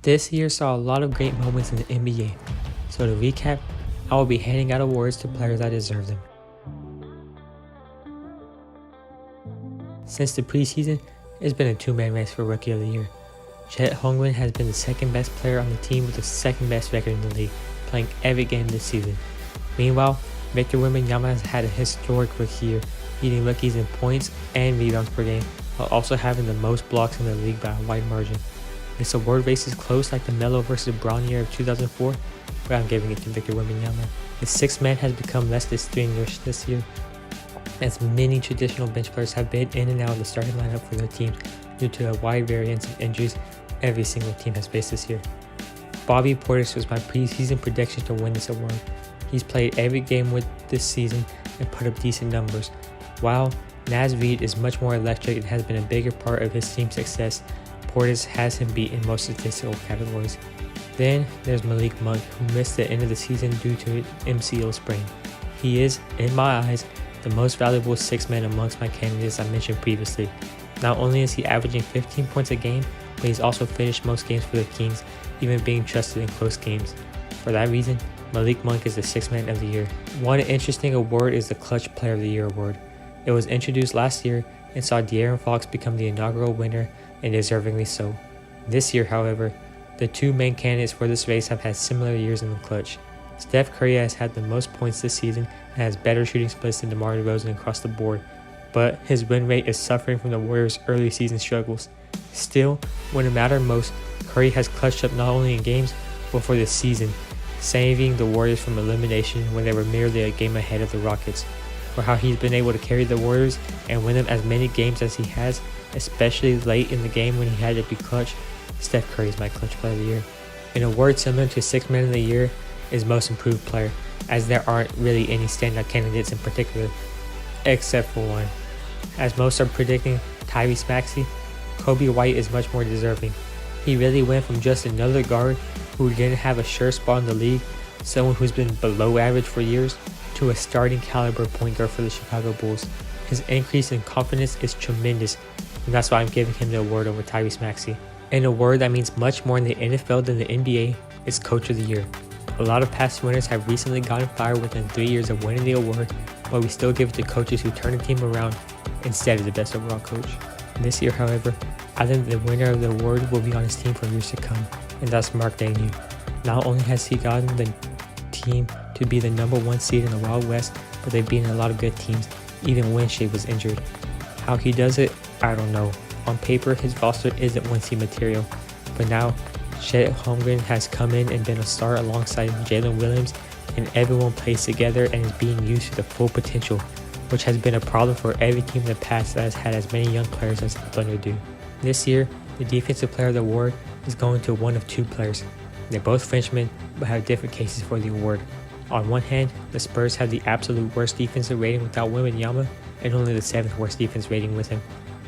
This year saw a lot of great moments in the NBA, so to recap, I will be handing out awards to players that deserve them. Since the preseason, it's been a two-man race for Rookie of the Year. Chet Holmgren has been the second best player on the team with the second best record in the league, playing every game this season. Meanwhile, Victor Wembanyama has had a historic rookie year, leading rookies in points and rebounds per game, while also having the most blocks in the league by a wide margin. This award race is close like the Melo vs. Brown year of 2004, but I'm giving it to Victor Wembanyama. The sixth man has become less distinguished this year, as many traditional bench players have been in and out of the starting lineup for their teams due to a wide variance of injuries every single team has faced this year. Bobby Portis was my preseason prediction to win this award. He's played every game with this season and put up decent numbers. While Naz Reid is much more electric and has been a bigger part of his team's success, Portis has him beat in most statistical categories. Then there's Malik Monk, who missed the end of the season due to an MCL sprain. He is, in my eyes, the most valuable sixth man amongst my candidates I mentioned previously. Not only is he averaging 15 points a game, but he's also finished most games for the Kings, even being trusted in close games. For that reason, Malik Monk is the sixth man of the year. One interesting award is the Clutch Player of the Year award. It was introduced last year and saw De'Aaron Fox become the inaugural winner, and deservingly so. This year, however, the two main candidates for this race have had similar years in the clutch. Steph Curry has had the most points this season and has better shooting splits than DeMar DeRozan across the board, but his win rate is suffering from the Warriors' early season struggles. Still, when it mattered most, Curry has clutched up not only in games, but for the season, saving the Warriors from elimination when they were merely a game ahead of the Rockets. For how he's been able to carry the Warriors and win them as many games as he has, especially late in the game when he had to be clutch, Steph Curry is my Clutch Player of the Year. An award similar to Sixth Man of the Year is Most Improved Player, as there aren't really any standout candidates in particular, except for one. As most are predicting Tyrese Maxey, Kobe White is much more deserving. He really went from just another guard who didn't have a sure spot in the league, someone who's been below average for years, to a starting caliber point guard for the Chicago Bulls. His increase in confidence is tremendous, and that's why I'm giving him the award over Tyrese Maxey. An award that means much more in the NFL than the NBA is Coach of the Year. A lot of past winners have recently gotten fired within 3 years of winning the award, but we still give it to coaches who turn a team around instead of the best overall coach. This year, however, I think the winner of the award will be on his team for years to come, and that's Mark Daigneault. Not only has he gotten the team to be the number one seed in the Wild West, but they've beaten a lot of good teams, even when Shea was injured. How he does it, I don't know. On paper, his roster isn't one seed material, but now Chet Holmgren has come in and been a star alongside Jalen Williams, and everyone plays together and is being used to the full potential, which has been a problem for every team in the past that has had as many young players as the Thunder do. This year, the Defensive Player of the Award is going to one of two players. They're both Frenchmen, but have different cases for the award. On one hand, the Spurs have the absolute worst defensive rating without Wembanyama, and only the 7th worst defense rating with him.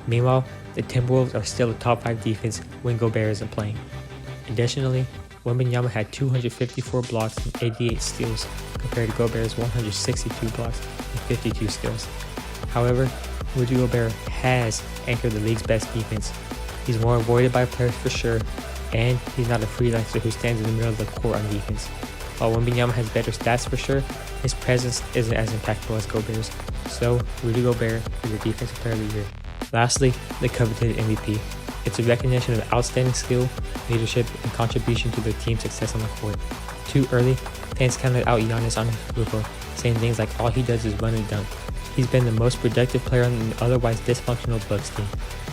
Meanwhile, the Timberwolves are still a top 5 defense when Gobert isn't playing. Additionally, Wembanyama had 254 blocks and 88 steals, compared to Gobert's 162 blocks and 52 steals. However, Rudy Gobert has anchored the league's best defense. He's more avoided by players for sure, and he's not a freelancer who stands in the middle of the court on defense. While Wembanyama has better stats for sure, his presence isn't as impactful as Gobert's, so Rudy Gobert is the Defensive Player of the Year. Lastly, the coveted MVP. It's a recognition of outstanding skill, leadership, and contribution to the team's success on the court. Too early, fans counted out Giannis Antetokounmpo, saying things like all he does is run and dunk. He's been the most productive player on an otherwise dysfunctional Bucks team.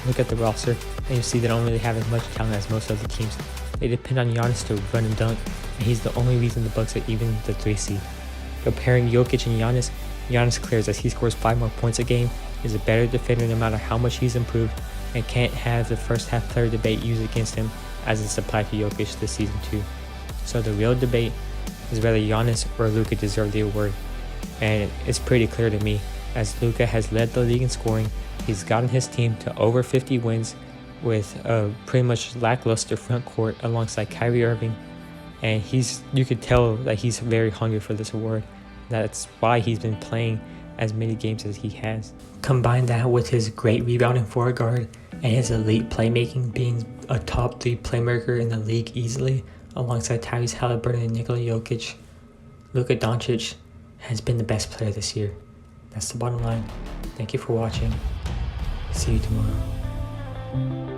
Look at the roster, and you see they don't really have as much talent as most other teams. They depend on Giannis to run and dunk, and he's the only reason the Bucks are even the 3 seed. Comparing Jokic and Giannis clears as he scores 5 more points a game, is a better defender no matter how much he's improved, and can't have the first half player debate used against him as it's applied to Jokic this season too. So the real debate is whether Giannis or Luka deserve the award, and it's pretty clear to me, as Luka has led the league in scoring. He's gotten his team to over 50 wins with a pretty much lackluster front court alongside Kyrie Irving, and you could tell that he's very hungry for this award. That's why he's been playing as many games as he has. Combine that with his great rebounding forward guard and his elite playmaking being a top 3 playmaker in the league easily, alongside Tyrese Halliburton and Nikola Jokic. Luka Doncic has been the best player this year. That's the bottom line. Thank you for watching. See you tomorrow.